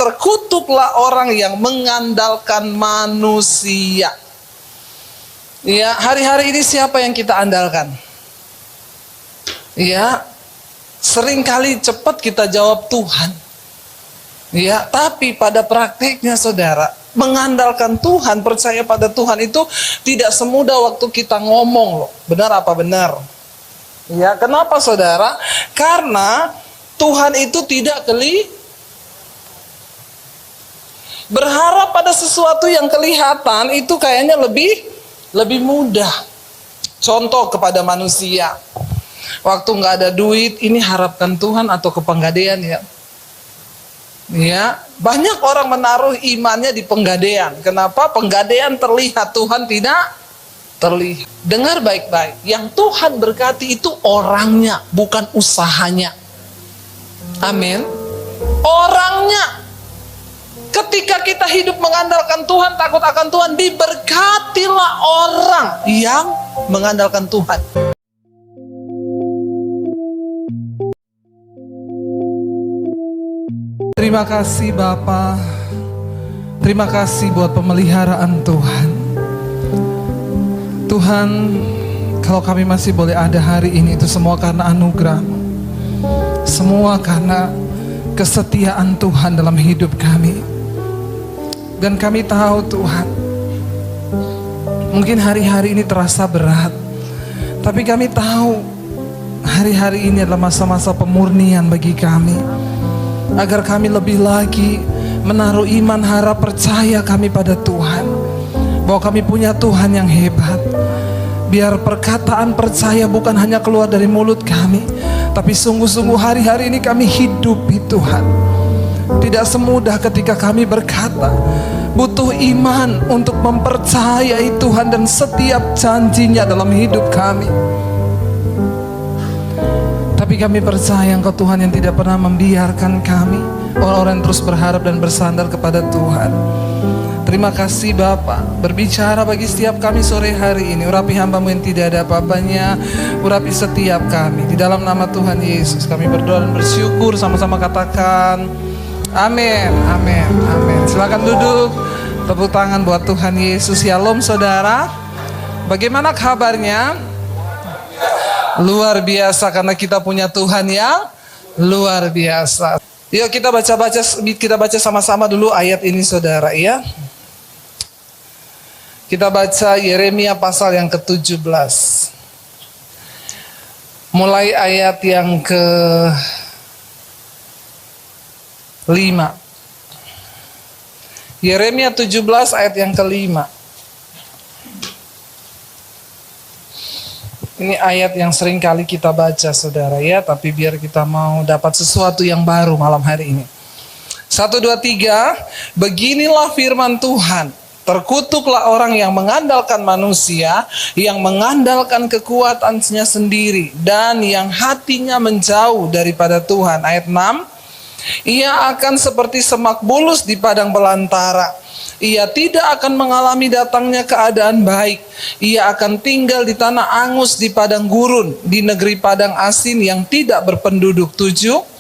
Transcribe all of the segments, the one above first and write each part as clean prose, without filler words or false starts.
terkutuklah orang yang mengandalkan manusia. Ya, hari-hari ini siapa yang kita andalkan? Ya, seringkali cepat kita jawab Tuhan. Ya, tapi pada praktiknya saudara, mengandalkan Tuhan, percaya pada Tuhan itu tidak semudah waktu kita ngomong loh. Benar apa benar? Ya, kenapa saudara? Karena Tuhan itu tidak berharap pada sesuatu yang kelihatan itu kayaknya lebih mudah. Contoh kepada manusia, waktu nggak ada duit, ini harapkan Tuhan atau ke Penggadean ya. Ya, banyak orang menaruh imannya di Penggadean. Kenapa? Penggadean terlihat, Tuhan tidak terlihat. Dengar baik-baik, yang Tuhan berkati itu orangnya, bukan usahanya. Amin. Orangnya. Ketika kita hidup mengandalkan Tuhan, takut akan Tuhan, diberkatilah orang yang mengandalkan Tuhan. Terima kasih Bapa. Terima kasih buat pemeliharaan Tuhan. Tuhan, kalau kami masih boleh ada hari ini, itu semua karena anugerah-Mu. Semua karena kesetiaan Tuhan dalam hidup kami. Dan kami tahu Tuhan, mungkin hari-hari ini terasa berat, tapi kami tahu hari-hari ini adalah masa-masa pemurnian bagi kami. Agar kami lebih lagi menaruh iman, harap, percaya kami pada Tuhan, bahwa kami punya Tuhan yang hebat. Biar perkataan percaya bukan hanya keluar dari mulut kami, tapi sungguh-sungguh hari-hari ini kami hidupi Tuhan. Tidak semudah ketika kami berkata, butuh iman untuk mempercayai Tuhan dan setiap janjinya dalam hidup kami. Tapi kami percaya Engkau Tuhan yang tidak pernah membiarkan kami, orang-orang yang terus berharap dan bersandar kepada Tuhan. Terima kasih Bapa, berbicara bagi setiap kami sore hari ini. Urapi hamba-Mu yang tidak ada apa-apanya, urapi setiap kami. Di dalam nama Tuhan Yesus kami berdoa dan bersyukur, sama-sama katakan amin, amin, amin. Silakan duduk, tepuk tangan buat Tuhan Yesus. Shalom saudara, bagaimana kabarnya? Luar biasa, karena kita punya Tuhan yang luar biasa. Yuk kita baca sama-sama dulu ayat ini saudara ya. Kita baca Yeremia pasal yang ke-17. Mulai ayat yang ke-5. Yeremia 17 ayat yang ke-5. Ini ayat yang sering kali kita baca saudara ya, tapi biar kita mau dapat sesuatu yang baru malam hari ini. 1, 2, 3. Beginilah firman Tuhan. Terkutuklah orang yang mengandalkan manusia, yang mengandalkan kekuatannya sendiri, dan yang hatinya menjauh daripada Tuhan. Ayat 6. Ia akan seperti semak bulus di padang belantara. Ia tidak akan mengalami datangnya keadaan baik. Ia akan tinggal di tanah angus, di padang gurun, di negeri padang asin yang tidak berpenduduk. 7.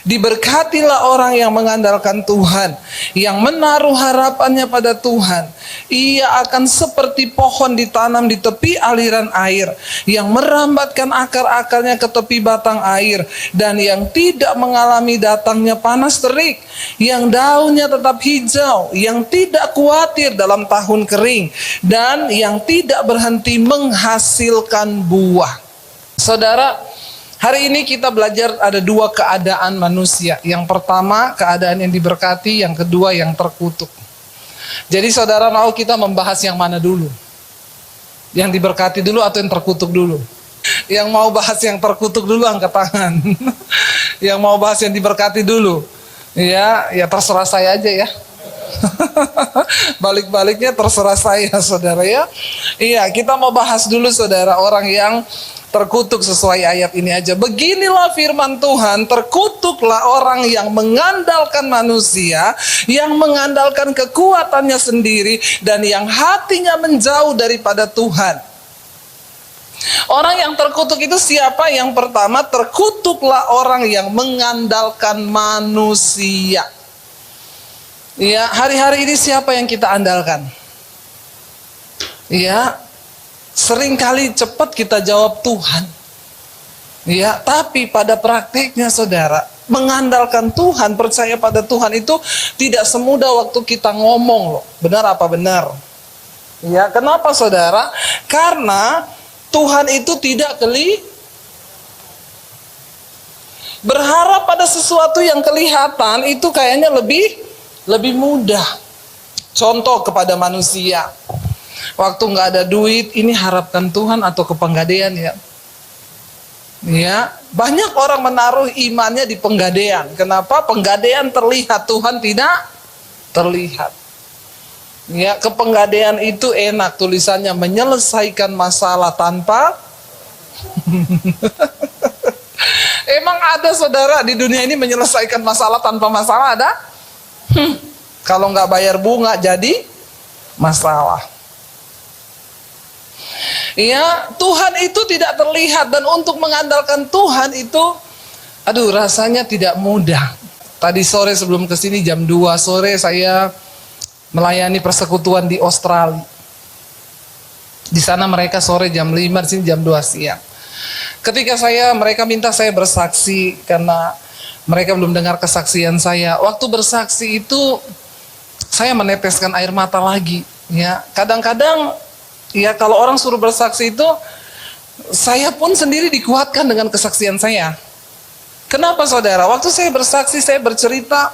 Diberkatilah orang yang mengandalkan Tuhan, yang menaruh harapannya pada Tuhan. Ia akan seperti pohon ditanam di tepi aliran air, yang merambatkan akar-akarnya ke tepi batang air, dan yang tidak mengalami datangnya panas terik, yang daunnya tetap hijau, yang tidak khawatir dalam tahun kering, dan yang tidak berhenti menghasilkan buah. Saudara, hari ini kita belajar ada 2 keadaan manusia. Yang pertama keadaan yang diberkati, yang kedua yang terkutuk. Jadi saudara mau kita membahas yang mana dulu? Yang diberkati dulu atau yang terkutuk dulu? Yang mau bahas yang terkutuk dulu angkat tangan. Yang mau bahas yang diberkati dulu? Ya terserah saya aja ya. Balik-baliknya terserah saya saudara ya. Iya, kita mau bahas dulu saudara orang yang terkutuk sesuai ayat ini aja. Beginilah firman Tuhan, terkutuklah orang yang mengandalkan manusia, yang mengandalkan kekuatannya sendiri, dan yang hatinya menjauh daripada Tuhan. Orang yang terkutuk itu siapa? Yang pertama, terkutuklah orang yang mengandalkan manusia. Ya, hari-hari ini siapa yang kita andalkan? Ya, seringkali cepat kita jawab Tuhan. Ya, tapi pada prakteknya saudara, mengandalkan Tuhan, percaya pada Tuhan itu tidak semudah waktu kita ngomong loh. Benar apa benar? Ya, kenapa saudara? Karena Tuhan itu tidak berharap pada sesuatu yang kelihatan itu kayaknya lebih mudah. Contoh kepada manusia, waktu nggak ada duit, ini harapkan Tuhan atau ke Penggadean ya. Ya, banyak orang menaruh imannya di Penggadean. Kenapa? Penggadean terlihat, Tuhan tidak terlihat. Ya, ke Penggadean itu enak, tulisannya menyelesaikan masalah tanpa Emang ada saudara di dunia ini menyelesaikan masalah tanpa masalah, ada? Kalau nggak bayar bunga jadi masalah. Ya, Tuhan itu tidak terlihat, dan untuk mengandalkan Tuhan itu, aduh, rasanya tidak mudah. Tadi sore sebelum kesini jam 2 sore saya melayani persekutuan di Australia. Di sana mereka sore jam 5, di sini jam 2 siang. Ketika mereka minta saya bersaksi karena mereka belum dengar kesaksian saya. Waktu bersaksi itu saya meneteskan air mata lagi. Ya, kadang-kadang ya kalau orang suruh bersaksi itu saya pun sendiri dikuatkan dengan kesaksian saya. Kenapa saudara? Waktu saya bersaksi, saya bercerita,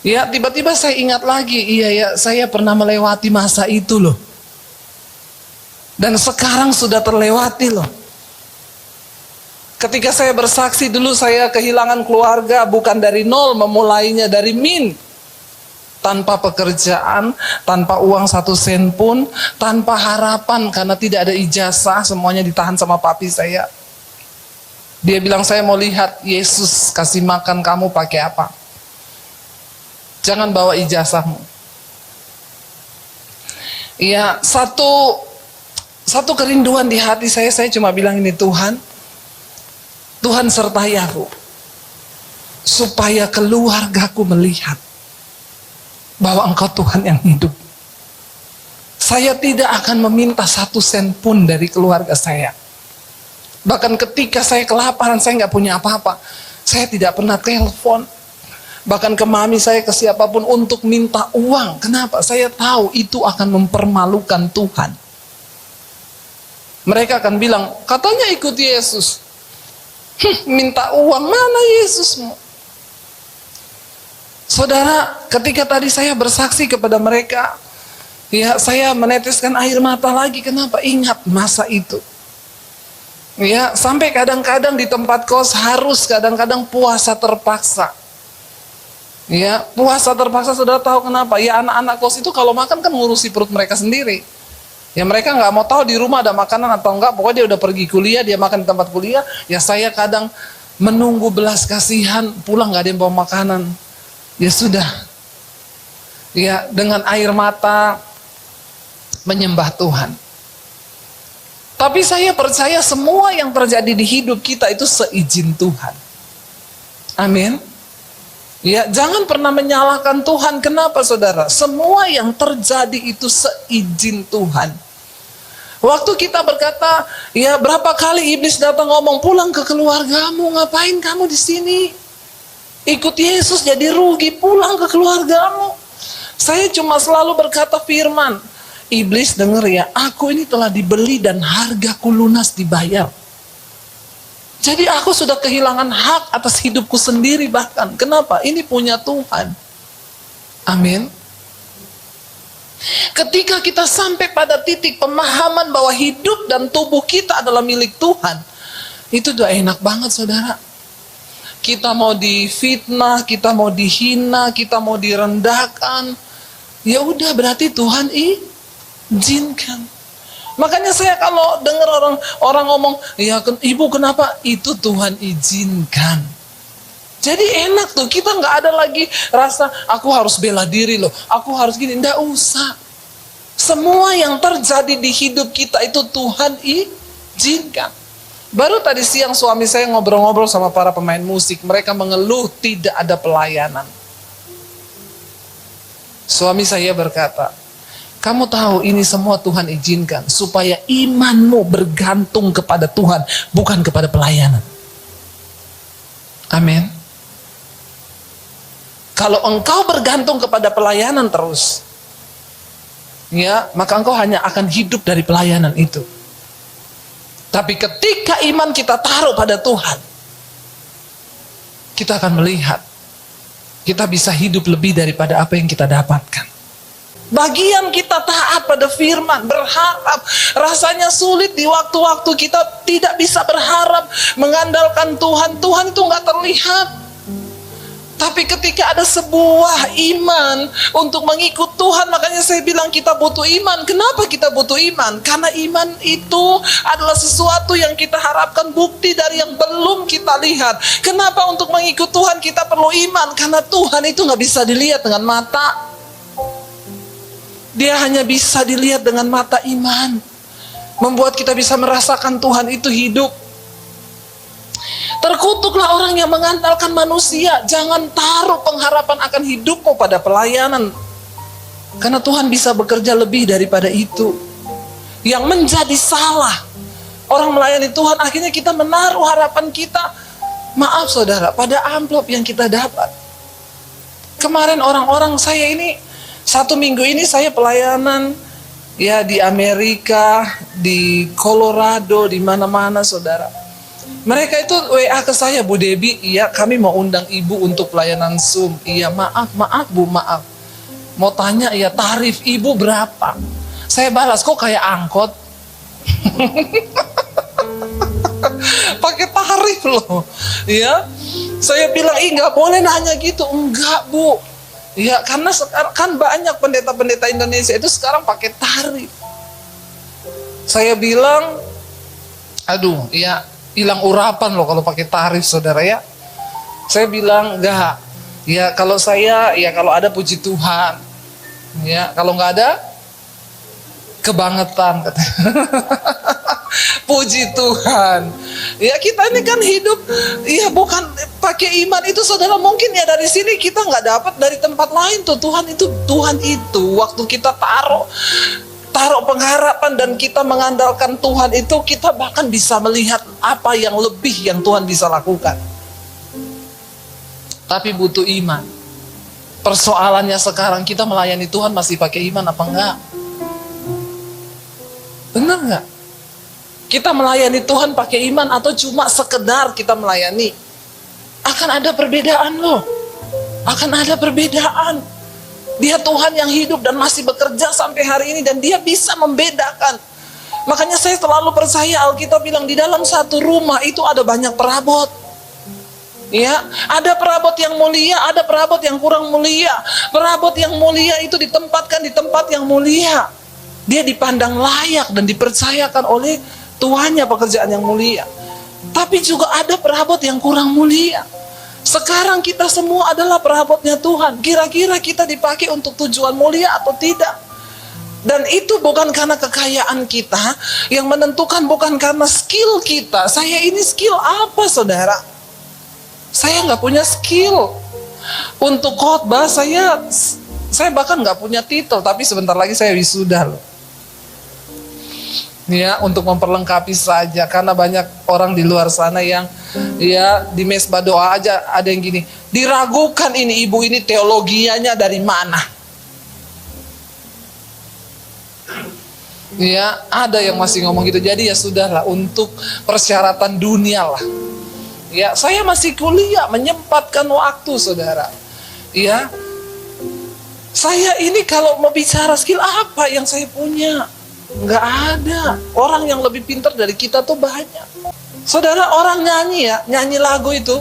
ya tiba-tiba saya ingat lagi, iya ya saya pernah melewati masa itu loh. Dan sekarang sudah terlewati loh. Ketika saya bersaksi dulu saya kehilangan keluarga, bukan dari nol, memulainya dari min. Tanpa pekerjaan, tanpa uang 1 sen pun, tanpa harapan karena tidak ada ijazah, semuanya ditahan sama papi saya. Dia bilang, saya mau lihat Yesus kasih makan kamu pakai apa. Jangan bawa ijazahmu. Ya, satu kerinduan di hati saya cuma bilang ini, Tuhan sertai aku, supaya keluargaku melihat bahwa Engkau Tuhan yang hidup. Saya tidak akan meminta 1 sen pun dari keluarga saya. Bahkan ketika saya kelaparan, saya nggak punya apa-apa, saya tidak pernah telepon. Bahkan ke mami saya, ke siapapun untuk minta uang. Kenapa? Saya tahu itu akan mempermalukan Tuhan. Mereka akan bilang, katanya ikut Yesus. Minta uang, mana Yesusmu? Saudara, ketika tadi saya bersaksi kepada mereka, ya saya meneteskan air mata lagi. Kenapa? Ingat masa itu. Ya, sampai kadang-kadang di tempat kos harus kadang-kadang puasa terpaksa. Ya, puasa terpaksa, saudara tahu kenapa? Ya, anak-anak kos itu kalau makan kan ngurusi perut mereka sendiri. Ya, mereka nggak mau tahu di rumah ada makanan atau enggak. Pokoknya dia udah pergi kuliah, dia makan di tempat kuliah. Ya, saya kadang menunggu belas kasihan, pulang nggak ada yang bawa makanan. Ya sudah. Ya, dengan air mata menyembah Tuhan. Tapi saya percaya semua yang terjadi di hidup kita itu seizin Tuhan. Amin. Ya, jangan pernah menyalahkan Tuhan. Kenapa saudara? Semua yang terjadi itu seizin Tuhan. Waktu kita berkata, ya berapa kali iblis datang ngomong, pulang ke keluargamu, ngapain kamu di sini? Ikut Yesus jadi rugi, pulang ke keluargamu. Saya cuma selalu berkata firman, iblis denger ya, aku ini telah dibeli dan hargaku lunas dibayar. Jadi aku sudah kehilangan hak atas hidupku sendiri bahkan. Kenapa? Ini punya Tuhan. Amin. Ketika kita sampai pada titik pemahaman bahwa hidup dan tubuh kita adalah milik Tuhan, itu udah enak banget saudara. Kita mau difitnah, kita mau dihina, kita mau direndahkan, ya udah berarti Tuhan izinkan. Makanya saya kalau dengar orang ngomong, ya ibu kenapa? Itu Tuhan izinkan. Jadi enak tuh, kita nggak ada lagi rasa aku harus bela diri loh, aku harus gini, nggak usah. Semua yang terjadi di hidup kita itu Tuhan izinkan. Baru tadi siang suami saya ngobrol-ngobrol sama para pemain musik, mereka mengeluh tidak ada pelayanan. Suami saya berkata, kamu tahu ini semua Tuhan izinkan supaya imanmu bergantung kepada Tuhan, bukan kepada pelayanan. Amin. Kalau engkau bergantung kepada pelayanan terus, ya, maka engkau hanya akan hidup dari pelayanan itu. Tapi ketika iman kita taruh pada Tuhan, kita akan melihat kita bisa hidup lebih daripada apa yang kita dapatkan. Bagian kita taat pada firman, berharap. Rasanya sulit di waktu-waktu kita tidak bisa berharap, mengandalkan Tuhan. Tuhan itu nggak terlihat. Tapi ketika ada sebuah iman untuk mengikut Tuhan, makanya saya bilang kita butuh iman. Kenapa kita butuh iman? Karena iman itu adalah sesuatu yang kita harapkan, bukti dari yang belum kita lihat. Kenapa untuk mengikut Tuhan kita perlu iman? Karena Tuhan itu nggak bisa dilihat dengan mata. Dia hanya bisa dilihat dengan mata iman. Membuat kita bisa merasakan Tuhan itu hidup. Terkutuklah orang yang mengandalkan manusia. Jangan taruh pengharapan akan hidupmu pada pelayanan. Karena Tuhan bisa bekerja lebih daripada itu. Yang menjadi salah, orang melayani Tuhan, akhirnya kita menaruh harapan kita, maaf saudara, pada amplop yang kita dapat. Kemarin orang-orang saya ini, 1 minggu ini saya pelayanan ya di Amerika, di Colorado, di mana-mana saudara. Mereka itu WA ke saya, Bu Debbie, iya kami mau undang ibu untuk pelayanan Zoom. Iya maaf Bu, maaf. Mau tanya ya tarif ibu berapa? Saya balas, kok kayak angkot? Pakai tarif loh. Ya, saya bilang, nggak boleh nanya gitu. Enggak Bu. Ya karena sekarang kan banyak pendeta-pendeta Indonesia itu sekarang pakai tarif. Saya bilang, aduh, ya hilang urapan loh kalau pakai tarif saudara ya. Saya bilang enggak. Ya kalau saya, ya kalau ada puji Tuhan. Ya kalau nggak ada, kebangetan katanya. Puji Tuhan. Ya kita ini kan hidup, ya bukan pakai iman itu saudara. Mungkin ya dari sini kita nggak dapat dari tempat lain tuh. Tuhan itu waktu kita taruh pengharapan dan kita mengandalkan Tuhan itu, kita bahkan bisa melihat apa yang lebih yang Tuhan bisa lakukan. Tapi butuh iman. Persoalannya sekarang kita melayani Tuhan masih pakai iman apa enggak? Benar enggak? Kita melayani Tuhan pakai iman atau cuma sekedar kita melayani? Akan ada perbedaan loh. Akan ada perbedaan. Dia Tuhan yang hidup dan masih bekerja sampai hari ini, dan dia bisa membedakan. Makanya saya selalu percaya Alkitab bilang di dalam satu rumah itu ada banyak perabot. Ya, ada perabot yang mulia, ada perabot yang kurang mulia. Perabot yang mulia itu ditempatkan di tempat yang mulia. Dia dipandang layak dan dipercayakan oleh tuannya pekerjaan yang mulia. Tapi juga ada perabot yang kurang mulia. Sekarang kita semua adalah perabotnya Tuhan. Kira-kira kita dipakai untuk tujuan mulia atau tidak? Dan itu bukan karena kekayaan kita yang menentukan, bukan karena skill kita. Saya ini skill apa saudara? Saya nggak punya skill untuk khotbah. Saya bahkan nggak punya titel, tapi sebentar lagi saya wisuda loh. Ya, untuk memperlengkapi saja, karena banyak orang di luar sana yang ya di mesbah doa aja ada yang gini, diragukan ini ibu ini teologianya dari mana. Ya, ada yang masih ngomong gitu. Jadi ya sudahlah, untuk persyaratan dunia lah. Ya, saya masih kuliah, menyempatkan waktu saudara. Ya, saya ini kalau mau bicara skill apa yang saya punya? Nggak ada. Orang yang lebih pintar dari kita tuh banyak. Saudara, orang nyanyi ya, nyanyi lagu itu,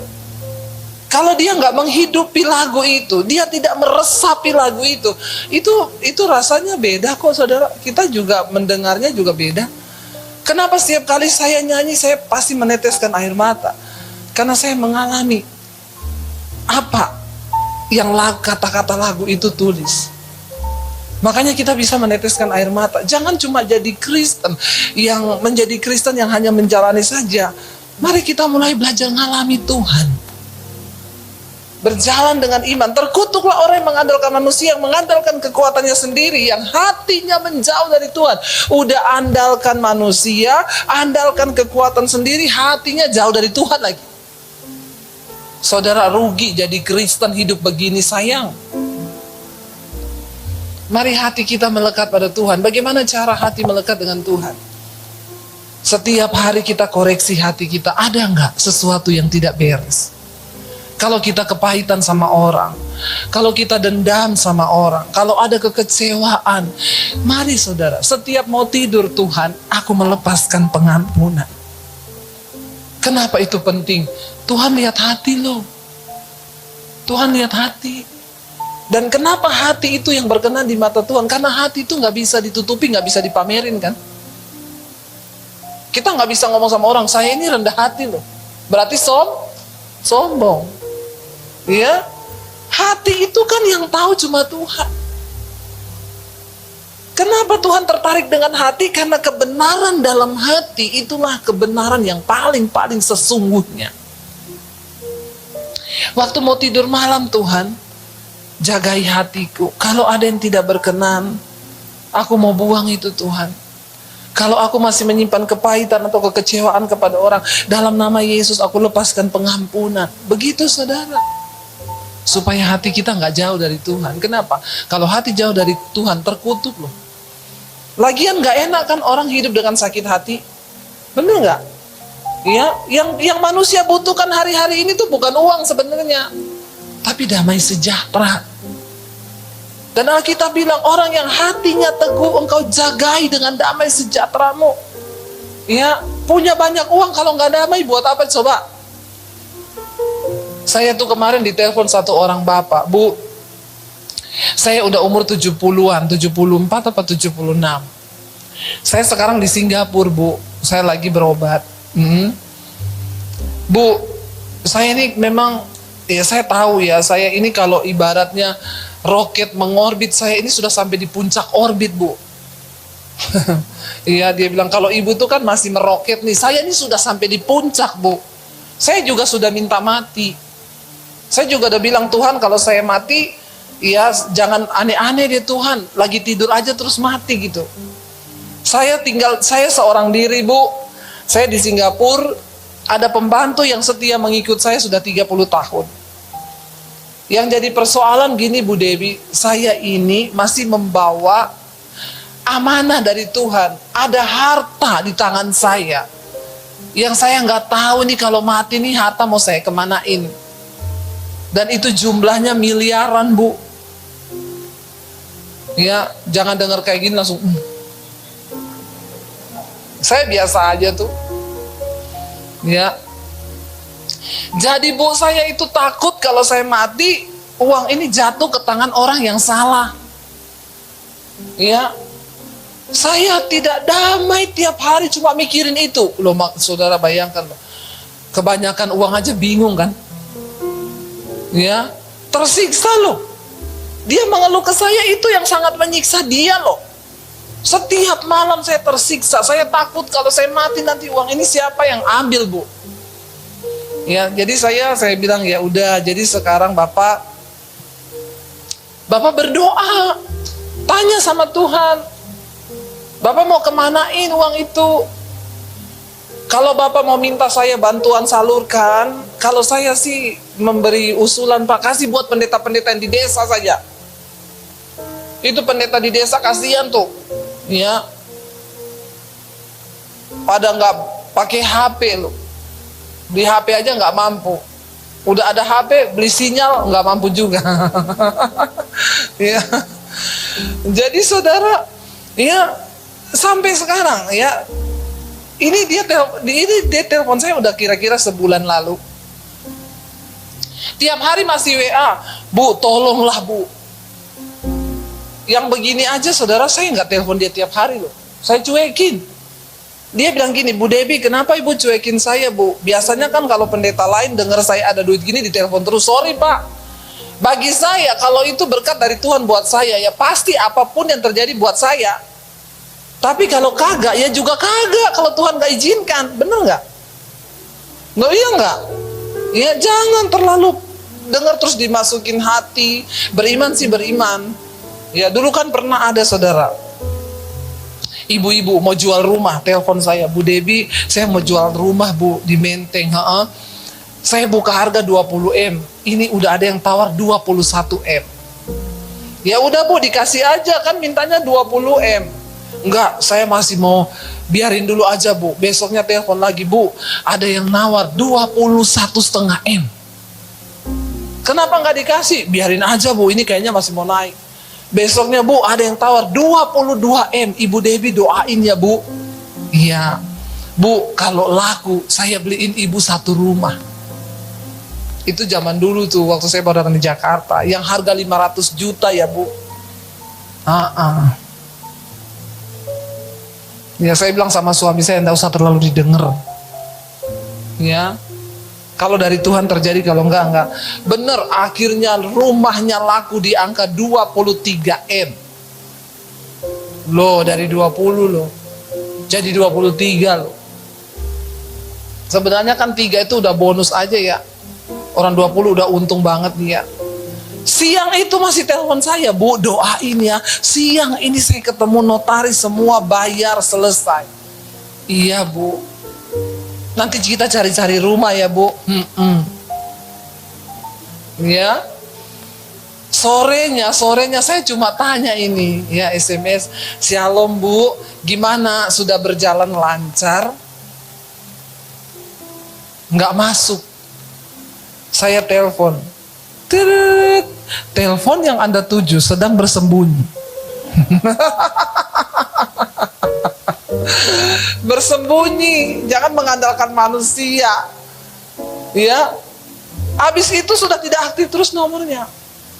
kalau dia nggak menghidupi lagu itu, dia tidak meresapi lagu itu rasanya beda kok saudara. Kita juga mendengarnya juga beda. Kenapa setiap kali saya nyanyi saya pasti meneteskan air mata? Karena saya mengalami apa yang kata-kata lagu itu tulis. Makanya kita bisa meneteskan air mata. Jangan cuma jadi Kristen yang menjadi Kristen yang hanya menjalani saja. Mari kita mulai belajar ngalami Tuhan. Berjalan dengan iman. Terkutuklah orang yang mengandalkan manusia, yang mengandalkan kekuatannya sendiri, yang hatinya menjauh dari Tuhan. Udah andalkan manusia, andalkan kekuatan sendiri, hatinya jauh dari Tuhan lagi. Saudara, rugi jadi Kristen hidup begini, sayang. Mari hati kita melekat pada Tuhan. Bagaimana cara hati melekat dengan Tuhan? Setiap hari kita koreksi hati kita. Ada nggak sesuatu yang tidak beres? Kalau kita kepahitan sama orang, kalau kita dendam sama orang, kalau ada kekecewaan, mari saudara, setiap mau tidur, Tuhan, aku melepaskan pengampunan. Kenapa itu penting? Tuhan lihat hati loh. Tuhan lihat hati. Dan kenapa hati itu yang berkenan di mata Tuhan? Karena hati itu nggak bisa ditutupi, nggak bisa dipamerin kan? Kita nggak bisa ngomong sama orang, saya ini rendah hati loh. Berarti sombong. Ya, hati itu kan yang tahu cuma Tuhan. Kenapa Tuhan tertarik dengan hati? Karena kebenaran dalam hati itulah kebenaran yang paling sesungguhnya. Waktu mau tidur malam, Tuhan, jagai hatiku. Kalau ada yang tidak berkenan, aku mau buang itu, Tuhan. Kalau aku masih menyimpan kepahitan atau kekecewaan kepada orang, dalam nama Yesus aku lepaskan pengampunan. Begitu saudara. Supaya hati kita nggak jauh dari Tuhan. Kenapa? Kalau hati jauh dari Tuhan, terkutuk loh. Lagian nggak enak kan orang hidup dengan sakit hati. Bener nggak? Ya, yang manusia butuhkan hari-hari ini tuh bukan uang sebenarnya, tapi damai sejahtera. Dan Alkitab bilang, orang yang hatinya teguh engkau jagai dengan damai sejahteramu. Ya, punya banyak uang kalau nggak damai buat apa coba? Saya tuh kemarin ditelepon satu orang bapak, Bu, saya udah umur 70-an, 74 atau 76. Saya sekarang di Singapura, Bu. Saya lagi berobat. Bu, saya ini memang, ya saya tahu ya, saya ini kalau ibaratnya roket mengorbit, saya ini sudah sampai di puncak orbit, Bu. Iya, dia bilang kalau ibu tuh kan masih meroket nih, saya ini sudah sampai di puncak, Bu. Saya juga sudah minta mati. Saya juga udah bilang, Tuhan kalau saya mati, ya jangan aneh-aneh deh Tuhan, lagi tidur aja terus mati gitu. Saya seorang diri, Bu. Saya di Singapura, ada pembantu yang setia mengikut saya sudah 30 tahun. Yang jadi persoalan gini Bu Dewi, saya ini masih membawa amanah dari Tuhan. Ada harta di tangan saya, yang saya nggak tahu nih kalau mati nih harta mau saya kemanain. Dan itu jumlahnya miliaran, Bu. Ya, jangan dengar kayak gini langsung. Saya biasa aja tuh. Ya. Jadi Bu, saya itu takut kalau saya mati, uang ini jatuh ke tangan orang yang salah. Ya. Saya tidak damai tiap hari cuma mikirin itu. Loh, saudara bayangkan loh. Kebanyakan uang aja bingung kan? Ya, tersiksa loh. Dia mengeluh ke saya, itu yang sangat menyiksa dia loh. Setiap malam saya tersiksa. Saya takut kalau saya mati nanti uang ini siapa yang ambil, Bu? Ya, jadi saya bilang ya udah. Jadi sekarang Bapak berdoa, tanya sama Tuhan. Bapak mau kemanain uang itu? Kalau Bapak mau minta saya bantuan salurkan, kalau saya sih memberi usulan, Pak, kasih buat pendeta-pendeta yang di desa saja. Itu pendeta di desa kasihan tuh, ya. Pada nggak pakai HP loh, di HP aja nggak mampu. Udah ada HP, beli sinyal nggak mampu juga. Ya. Jadi saudara, ya sampai sekarang ya. Ini dia telepon saya udah kira-kira sebulan lalu. Tiap hari masih WA, Bu, tolonglah Bu. Yang begini aja saudara, saya nggak telepon dia tiap hari loh. Saya cuekin. Dia bilang gini, Bu Debbie, kenapa Ibu cuekin saya, Bu? Biasanya kan kalau pendeta lain dengar saya ada duit gini ditelepon terus. Sorry Pak. Bagi saya kalau itu berkat dari Tuhan buat saya, ya pasti apapun yang terjadi buat saya. Tapi kalau kagak, ya juga kagak kalau Tuhan gak izinkan. Bener gak? Iya gak? Ya jangan terlalu dengar terus dimasukin hati. Beriman sih beriman. Ya dulu kan pernah ada saudara, ibu-ibu mau jual rumah, telepon saya, Bu Debi, saya mau jual rumah Bu di Menteng. Saya buka harga 20M. Ini udah ada yang tawar 21M. Ya udah Bu, dikasih aja, kan mintanya 20M. Enggak, saya masih mau biarin dulu aja Bu. Besoknya telepon lagi, Bu, ada yang nawar 21,5M. Kenapa nggak dikasih? Biarin aja Bu, ini kayaknya masih mau naik. Besoknya Bu, ada yang tawar 22M. Ibu Debi doain ya Bu. Iya Bu, kalau laku saya beliin ibu satu rumah. Itu zaman dulu tuh, waktu saya baru datang di Jakarta, yang harga 500 juta ya Bu. Ya saya bilang sama suami saya, enggak usah terlalu didengar. Ya, kalau dari Tuhan terjadi, kalau enggak. Bener, akhirnya rumahnya laku di angka 23M. Loh, dari 20 loh, jadi 23 loh. Sebenarnya kan 3 itu udah bonus aja ya. Orang 20 udah untung banget nih ya. Siang itu masih telepon saya, Bu, doain ya. Siang ini saya ketemu notaris, semua bayar selesai. Iya Bu, nanti kita cari-cari rumah ya Bu. Ya. Sorenya saya cuma tanya ini ya, SMS, Shalom Bu, gimana, sudah berjalan lancar? Nggak masuk. Saya telepon. Telepon yang Anda tuju sedang bersembunyi. Bersembunyi, jangan mengandalkan manusia. Ya. Habis itu sudah tidak aktif terus nomornya.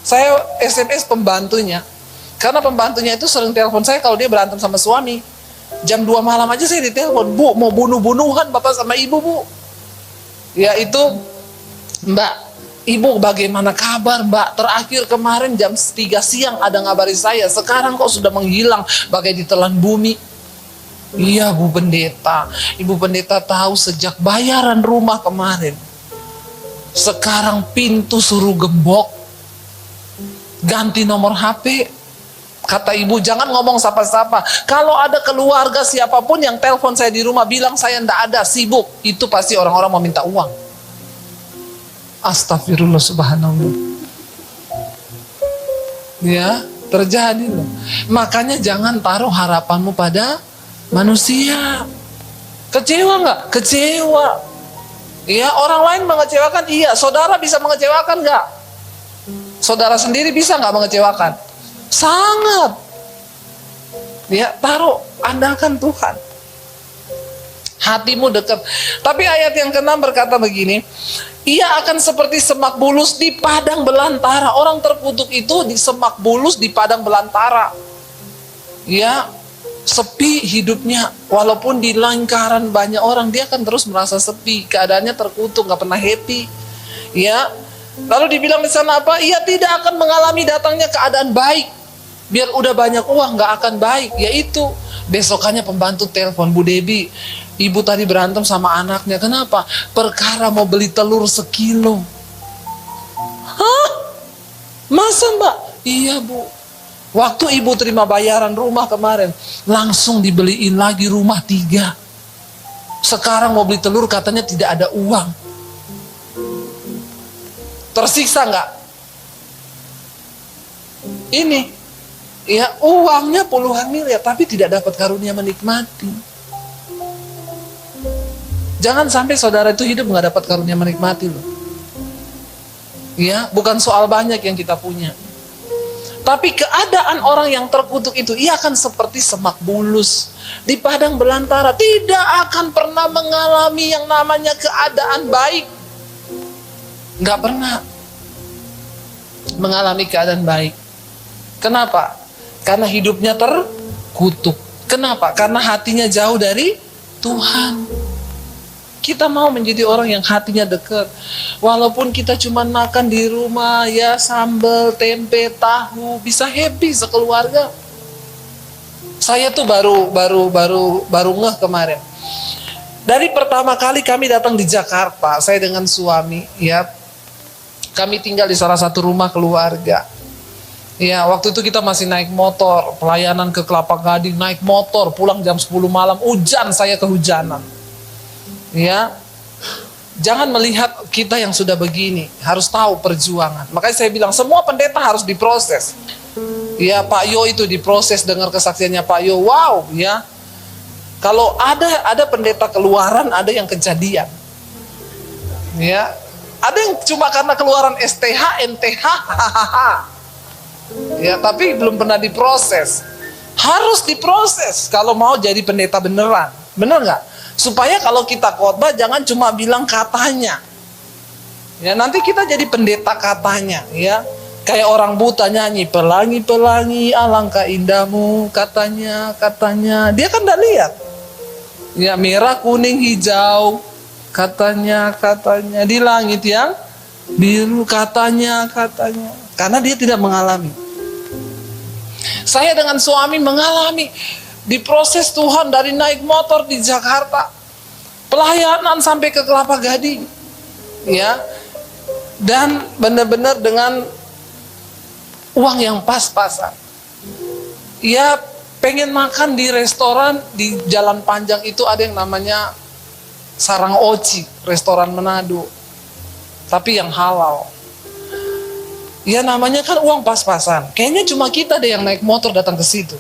Saya SMS pembantunya. Karena pembantunya itu sering telepon saya kalau dia berantem sama suami. Jam 2 malam aja saya ditelepon, Bu, mau bunuh-bunuhan Bapak sama Ibu, Bu. Ya itu, Mbak, Ibu bagaimana kabar Mbak? Terakhir kemarin jam 3 siang ada ngabari saya, sekarang kok sudah menghilang bagai ditelan bumi. Iya Bu Pendeta, Ibu Pendeta tahu sejak bayaran rumah kemarin, sekarang pintu suruh gembok, ganti nomor HP. Kata ibu, jangan ngomong sapa-sapa. Kalau ada keluarga siapapun yang telepon saya di rumah bilang saya ndak ada, sibuk, itu pasti orang-orang mau minta uang. Astagfirullah subhanallah. Ya, terjadi loh. Makanya jangan taruh harapanmu pada manusia. Kecewa nggak? Kecewa. Ya, orang lain mengecewakan, iya. Saudara bisa mengecewakan nggak? Saudara sendiri bisa nggak mengecewakan? Sangat. Ya, taruh, andalkan Tuhan. Hatimu dekat. Tapi ayat yang ke-6 berkata begini, ia akan seperti semak bulus di padang belantara. Orang terkutuk itu di semak bulus di padang belantara. Ya, sepi hidupnya. Walaupun di lingkaran banyak orang, dia akan terus merasa sepi. Keadaannya terkutuk, gak pernah happy. Ya, lalu dibilang di sana apa? Ia tidak akan mengalami datangnya keadaan baik. Biar udah banyak uang, gak akan baik. Yaitu, besokannya pembantu telepon, Bu Debi, Ibu tadi berantem sama anaknya. Kenapa? Perkara mau beli telur sekilo. Hah? Masa Mbak? Iya Bu. Waktu Ibu terima bayaran rumah kemarin, langsung dibeliin lagi rumah 3. Sekarang mau beli telur katanya tidak ada uang. Tersiksa nggak? Ini, ya uangnya puluhan miliar, tapi tidak dapat karunia menikmati. Jangan sampai saudara itu hidup nggak dapat karunia menikmati loh. Ya, bukan soal banyak yang kita punya. Tapi keadaan orang yang terkutuk itu, ia akan seperti semak bulus di padang belantara. Tidak akan pernah mengalami yang namanya keadaan baik. Nggak pernah mengalami keadaan baik. Kenapa? Karena hidupnya terkutuk. Kenapa? Karena hatinya jauh dari Tuhan. Kita mau menjadi orang yang hatinya dekat. Walaupun kita cuma makan di rumah ya sambal, tempe, tahu, bisa happy sekeluarga. Saya tuh baru ngeh kemarin. Dari pertama kali kami datang di Jakarta, saya dengan suami ya, Kami tinggal di salah satu rumah keluarga. Ya, waktu itu kita masih naik motor, pelayanan ke Kelapa Gading, naik motor, pulang jam 10 malam, hujan, saya kehujanan. Ya, jangan melihat kita yang sudah begini, harus tahu perjuangan. Makanya saya bilang, semua pendeta harus diproses. Ya, Pak Yo itu diproses, dengar kesaksiannya Pak Yo, wow, ya. Kalau ada pendeta keluaran, ada yang kejadian. Ya, ada yang cuma karena keluaran STH, NTH, hahaha. Ya, tapi belum pernah diproses. Harus diproses kalau mau jadi pendeta beneran. Bener nggak? Supaya kalau kita khotbah jangan cuma bilang katanya. Ya, nanti kita jadi pendeta katanya, ya. Kayak orang buta nyanyi, pelangi-pelangi alangkah indahmu, katanya. Dia kan enggak lihat. Ya, merah, kuning, hijau, katanya. Di langit yang biru, katanya. Karena dia tidak mengalami. Saya dengan suami mengalami diproses Tuhan dari naik motor di Jakarta, pelayanan sampai ke Kelapa Gading, ya, dan benar-benar dengan uang yang pas-pasan. Ya, pengen makan di restoran di Jalan Panjang itu ada yang namanya Sarang Oci, restoran Manado, tapi yang halal. Ya, namanya kan uang pas-pasan. Kayaknya cuma kita deh yang naik motor datang ke situ.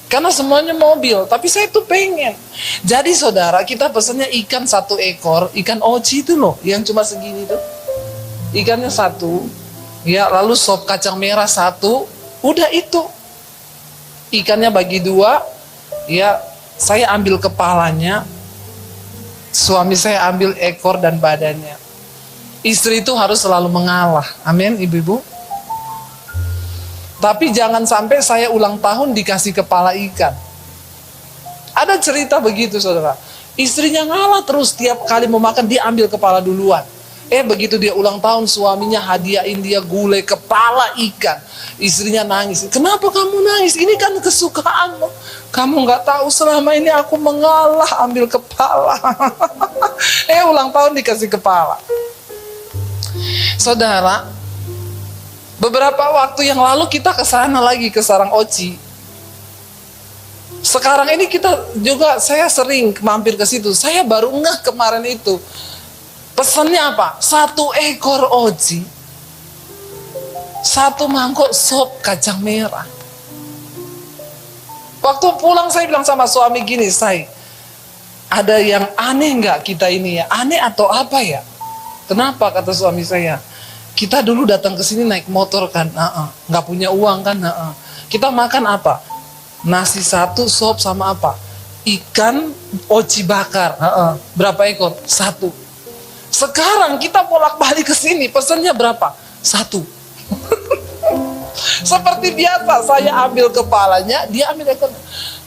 Karena semuanya mobil, tapi saya tuh pengen. Jadi saudara, kita pesannya ikan 1 ekor, ikan oci itu loh, yang cuma segini tuh. Ikannya 1, ya, lalu sop kacang merah 1, udah itu. Ikannya bagi 2, ya, saya ambil kepalanya, suami saya ambil ekor dan badannya. Istri itu harus selalu mengalah. Amin, ibu-ibu. Tapi jangan sampai saya ulang tahun dikasih kepala ikan. Ada cerita begitu, saudara. Istrinya ngalah terus, tiap kali mau makan dia ambil kepala duluan. Begitu dia ulang tahun, suaminya hadiahin dia gulai kepala ikan. Istrinya nangis. Kenapa kamu nangis? Ini kan kesukaanmu. Kamu nggak tahu selama ini aku mengalah ambil kepala. Ulang tahun dikasih kepala. Saudara, beberapa waktu yang lalu kita ke sana lagi, ke Sarang Oci. Sekarang ini kita juga, saya sering mampir ke situ. Saya baru ngeh kemarin itu. Pesannya apa? 1 ekor oci, 1 mangkok sop kacang merah. Waktu pulang saya bilang sama suami gini, ada yang aneh nggak kita ini ya? Aneh atau apa ya? Kenapa? Kata suami saya. Kita dulu datang ke sini naik motor kan, nggak punya uang kan, kita makan apa? Nasi 1, sop sama apa? Ikan oci bakar, berapa ekor? 1. Sekarang kita bolak-balik ke sini, pesannya berapa? 1. Seperti biasa, saya ambil kepalanya, dia ambil ekor.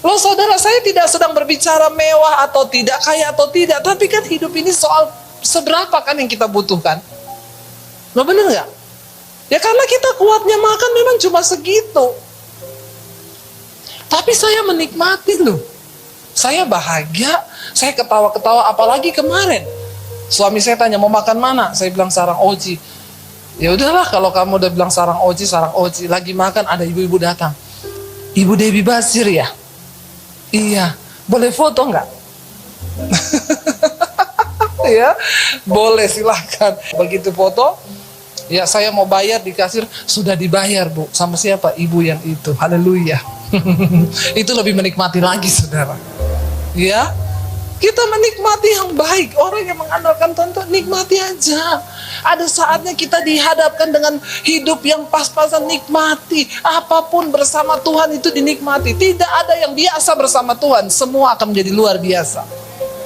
Loh saudara, saya tidak sedang berbicara mewah atau tidak, kaya atau tidak, tapi kan hidup ini soal seberapa kan yang kita butuhkan. Loh, bener gak? Ya karena kita kuatnya makan memang cuma segitu. Tapi saya menikmati loh. Saya bahagia, saya ketawa-ketawa, apalagi kemarin. Suami saya tanya, mau makan mana? Saya bilang Sarang Oci. Ya udahlah, kalau kamu udah bilang Sarang Oci. Lagi makan, ada ibu-ibu datang. Ibu Debbie Basir ya? Iya. Boleh foto nggak? Ya, boleh, silahkan. Begitu foto, ya saya mau bayar di kasir, sudah dibayar Bu. Sama siapa? Ibu yang itu. Haleluya. Itu lebih menikmati lagi saudara. Ya, kita menikmati yang baik. Orang yang mengandalkan Tuhan, nikmati aja. Ada saatnya kita dihadapkan dengan hidup yang pas-pasan, nikmati. Apapun bersama Tuhan itu dinikmati. Tidak ada yang biasa bersama Tuhan. Semua akan menjadi luar biasa.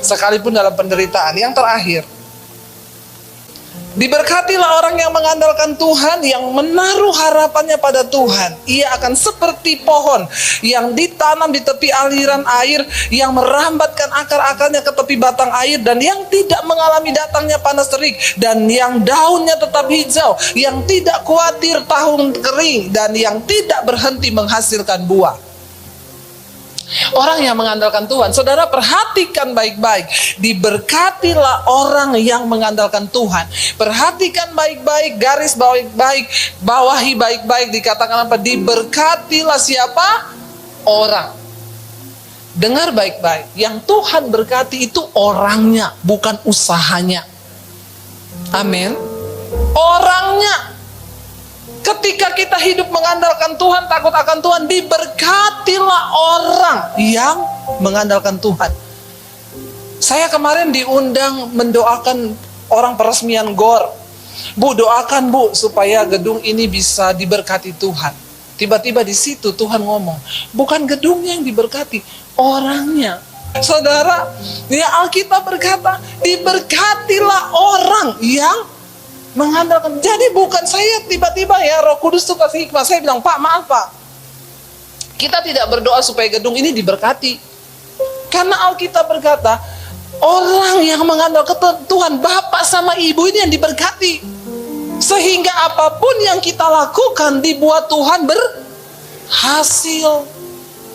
Sekalipun dalam penderitaan. Yang terakhir, diberkatilah orang yang mengandalkan Tuhan, yang menaruh harapannya pada Tuhan. Ia akan seperti pohon yang ditanam di tepi aliran air, yang merambatkan akar-akarnya ke tepi batang air, dan yang tidak mengalami datangnya panas terik, dan yang daunnya tetap hijau, yang tidak khawatir tahun kering, dan yang tidak berhenti menghasilkan buah. Orang yang mengandalkan Tuhan. Saudara perhatikan baik-baik. Diberkatilah orang yang mengandalkan Tuhan. Perhatikan baik-baik, garis baik-baik, bawahi baik-baik. Dikatakan apa? Diberkatilah siapa? Orang. Dengar baik-baik. Yang Tuhan berkati itu orangnya, bukan usahanya. Amin. Orangnya. Ketika kita hidup mengandalkan Tuhan, takut akan Tuhan, diberkatilah orang yang mengandalkan Tuhan. Saya kemarin diundang mendoakan orang peresmian GOR. Bu, doakan Bu supaya gedung ini bisa diberkati Tuhan. Tiba-tiba di situ Tuhan ngomong, bukan gedungnya yang diberkati, orangnya. Saudara, ya Alkitab berkata, diberkatilah orang yang mengandalkan. Jadi bukan saya tiba-tiba ya Roh Kudus tuh kasih hikmah. Saya bilang, Pak maaf Pak, kita tidak berdoa supaya gedung ini diberkati. Karena Alkitab berkata, orang yang mengandalkan Tuhan, Bapak sama Ibu ini yang diberkati. Sehingga apapun yang kita lakukan dibuat Tuhan berhasil.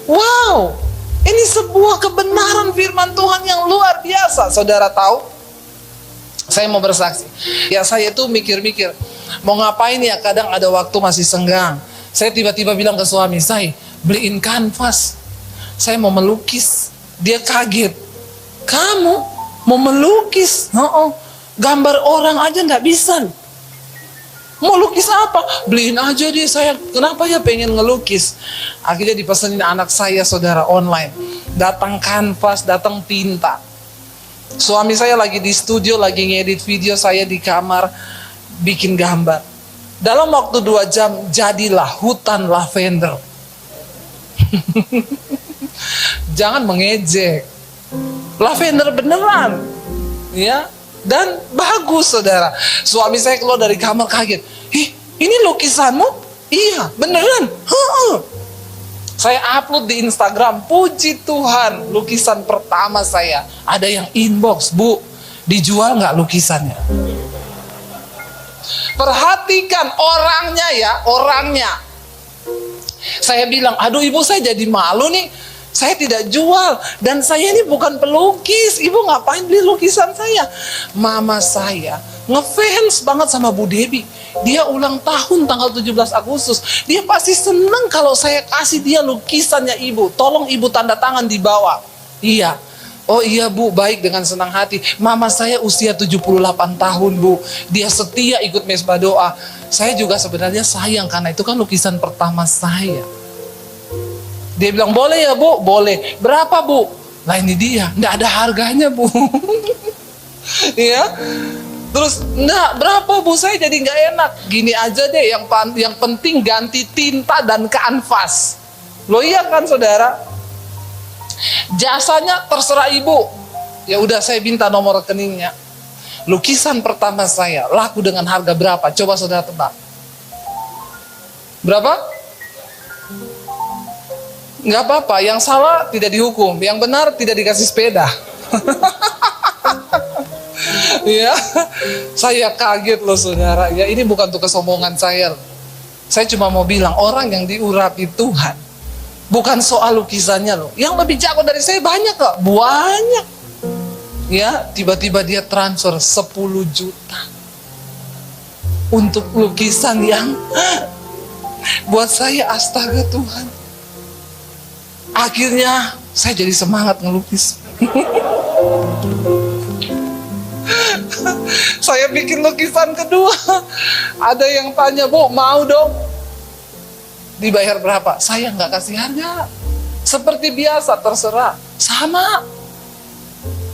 Wow, ini sebuah kebenaran firman Tuhan yang luar biasa. Saudara tahu? Saya mau bersaksi. Ya saya tuh mikir-mikir, mau ngapain ya, kadang ada waktu masih senggang. Saya tiba-tiba bilang ke suami saya, beliin kanvas. Saya mau melukis. Dia kaget. Kamu mau melukis? Gambar orang aja nggak bisa. Mau lukis apa? Beliin aja dia. Saya kenapa ya pengen ngelukis. Akhirnya dipesenin anak saya, saudara, online. Datang kanvas, datang tinta. Suami saya lagi di studio, lagi ngedit video, saya di kamar bikin gambar. Dalam waktu 2 jam jadilah hutan lavender. Jangan mengejek. Lavender beneran. Ya, dan bagus saudara. Suami saya keluar dari kamar kaget. Ih, ini lukisanmu? Iya, beneran. Saya upload di Instagram, puji Tuhan, lukisan pertama saya. Ada yang inbox, Bu, dijual nggak lukisannya? Perhatikan orangnya ya, orangnya. Saya bilang, aduh Ibu saya jadi malu nih, saya tidak jual. Dan saya ini bukan pelukis, Ibu ngapain beli lukisan saya? Mama saya ngefans banget sama Bu Debbie. Dia ulang tahun tanggal 17 Agustus. Dia pasti seneng kalau saya kasih dia lukisannya Ibu. Tolong Ibu tanda tangan di bawah. Iya. Oh iya Bu, baik, dengan senang hati. Mama saya usia 78 tahun Bu. Dia setia ikut mesbah doa. Saya juga sebenarnya sayang karena itu kan lukisan pertama saya. Dia bilang, boleh ya Bu? Boleh. Berapa Bu? Nah ini dia, nggak ada harganya Bu. Iya. Terus, nah berapa Bu? Saya jadi nggak enak. Gini aja deh, yang penting ganti tinta dan kanvas. Loh iya kan saudara? Jasanya terserah Ibu. Ya udah saya minta nomor rekeningnya. Lukisan pertama saya laku dengan harga berapa? Coba saudara tebak. Berapa? Nggak apa-apa, yang salah tidak dihukum, yang benar tidak dikasih sepeda. Ya, saya kaget loh saudara. Ya ini bukan untuk kesombongan saya. Saya cuma mau bilang orang yang diurapi Tuhan, bukan soal lukisannya loh. Yang lebih jago dari saya banyak kok, banyak. Ya, tiba-tiba dia transfer 10 juta untuk lukisan yang buat saya astaga Tuhan. Akhirnya saya jadi semangat ngelukis. Saya bikin lukisan kedua. Ada yang tanya, Bu, mau dong? Dibayar berapa? Saya nggak kasih harga. Seperti biasa, terserah. Sama.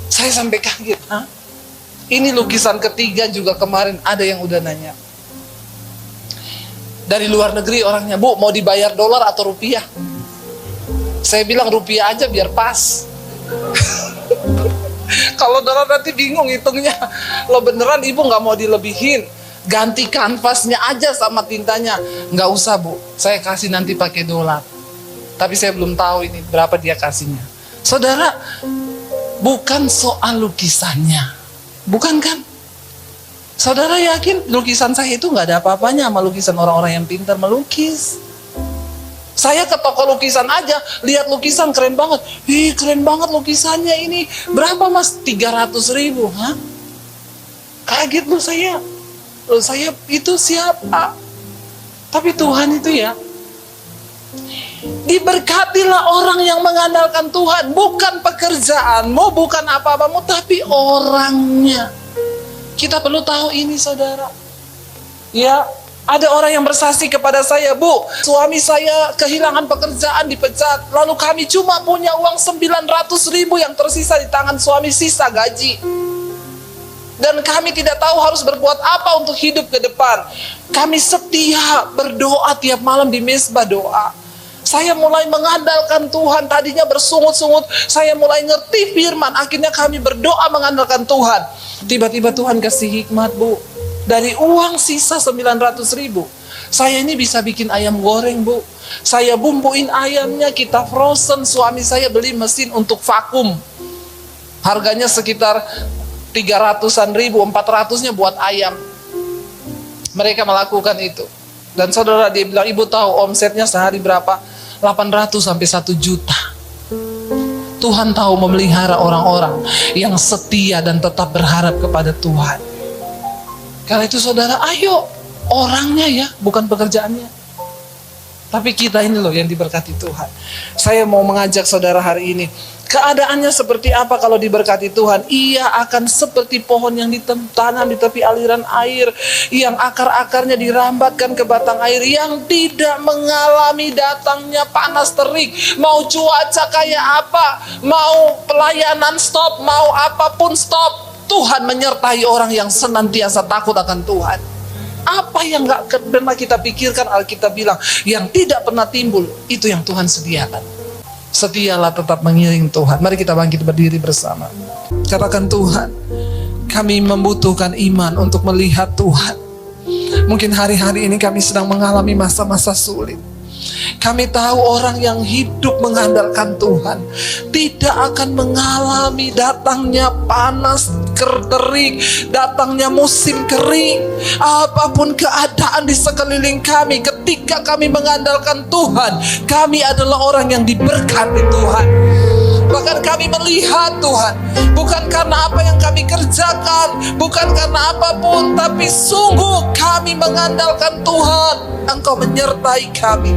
Saya sampai kaget. Hah? Ini lukisan ketiga juga kemarin ada yang udah nanya. Dari luar negeri orangnya, Bu, mau dibayar dolar atau rupiah? Saya bilang rupiah aja biar pas. Kalau dolar nanti bingung hitungnya. Lo beneran Ibu nggak mau dilebihin? Ganti kanvasnya aja sama tintanya. Nggak usah Bu, saya kasih nanti pakai dolar. Tapi saya belum tahu ini berapa dia kasihnya. Saudara, bukan soal lukisannya. Bukan kan? Saudara yakin lukisan saya itu nggak ada apa-apanya sama lukisan orang-orang yang pintar melukis? Saya ke toko lukisan aja, lihat lukisan keren banget. Ih, keren banget lukisannya ini. Berapa mas? 300.000. Hah? Kaget loh saya. Loh saya itu siapa? Tapi Tuhan itu ya, diberkatilah orang yang mengandalkan Tuhan. Bukan pekerjaanmu, bukan apa-apamu, tapi orangnya. Kita perlu tahu ini saudara. Ya, ada orang yang bersaksi kepada saya, Bu, suami saya kehilangan pekerjaan, dipecat. Lalu kami cuma punya uang 900.000 yang tersisa di tangan suami, sisa gaji. Dan kami tidak tahu harus berbuat apa untuk hidup ke depan. Kami setia berdoa tiap malam di mesbah doa. Saya mulai mengandalkan Tuhan. Tadinya bersungut-sungut, saya mulai ngerti firman. Akhirnya kami berdoa mengandalkan Tuhan. Tiba-tiba Tuhan kasih hikmat, Bu. Dari uang sisa 900.000, saya ini bisa bikin ayam goreng, Bu. Saya bumbuin ayamnya, kita frozen. Suami saya beli mesin untuk vakum. Harganya sekitar 300-an ribu, 400-nya buat ayam. Mereka melakukan itu. Dan saudara, dia bilang, ibu tahu omsetnya sehari berapa? 800 sampai 1 juta. Tuhan tahu memelihara orang-orang yang setia dan tetap berharap kepada Tuhan. Karena itu saudara, ayo, orangnya ya, bukan pekerjaannya. Tapi kita ini loh yang diberkati Tuhan. Saya mau mengajak saudara hari ini, keadaannya seperti apa kalau diberkati Tuhan? Ia akan seperti pohon yang ditanam di tepi aliran air, yang akar-akarnya dirambatkan ke batang air, yang tidak mengalami datangnya panas terik. Mau cuaca kayak apa, mau pelayanan stop, mau apapun stop, Tuhan menyertai orang yang senantiasa takut akan Tuhan. Apa yang gak pernah kita pikirkan, Alkitab bilang, yang tidak pernah timbul, itu yang Tuhan sediakan. Setialah tetap mengiring Tuhan. Mari kita bangkit berdiri bersama. Katakan, Tuhan, kami membutuhkan iman untuk melihat Tuhan. Mungkin hari-hari ini kami sedang mengalami masa-masa sulit. Kami tahu orang yang hidup mengandalkan Tuhan tidak akan mengalami datangnya panas terik, datangnya musim kering. Apapun keadaan di sekeliling kami, ketika kami mengandalkan Tuhan, kami adalah orang yang diberkati Tuhan. Bahkan kami melihat Tuhan, bukan karena apa yang kami kerjakan, bukan karena apapun, tapi sungguh kami mengandalkan Tuhan. Engkau menyertai kami.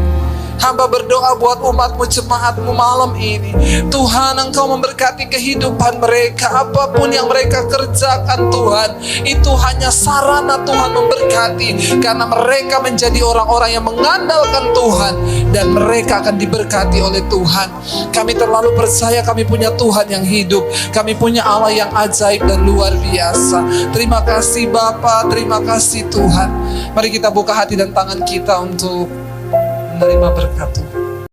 Hamba berdoa buat umatmu, jemaatmu malam ini. Tuhan, Engkau memberkati kehidupan mereka. Apapun yang mereka kerjakan Tuhan, itu hanya sarana Tuhan memberkati. Karena mereka menjadi orang-orang yang mengandalkan Tuhan, dan mereka akan diberkati oleh Tuhan. Kami terlalu percaya kami punya Tuhan yang hidup. Kami punya Allah yang ajaib dan luar biasa. Terima kasih Bapa, terima kasih Tuhan. Mari kita buka hati dan tangan kita untuk menerima berkat Tuhan.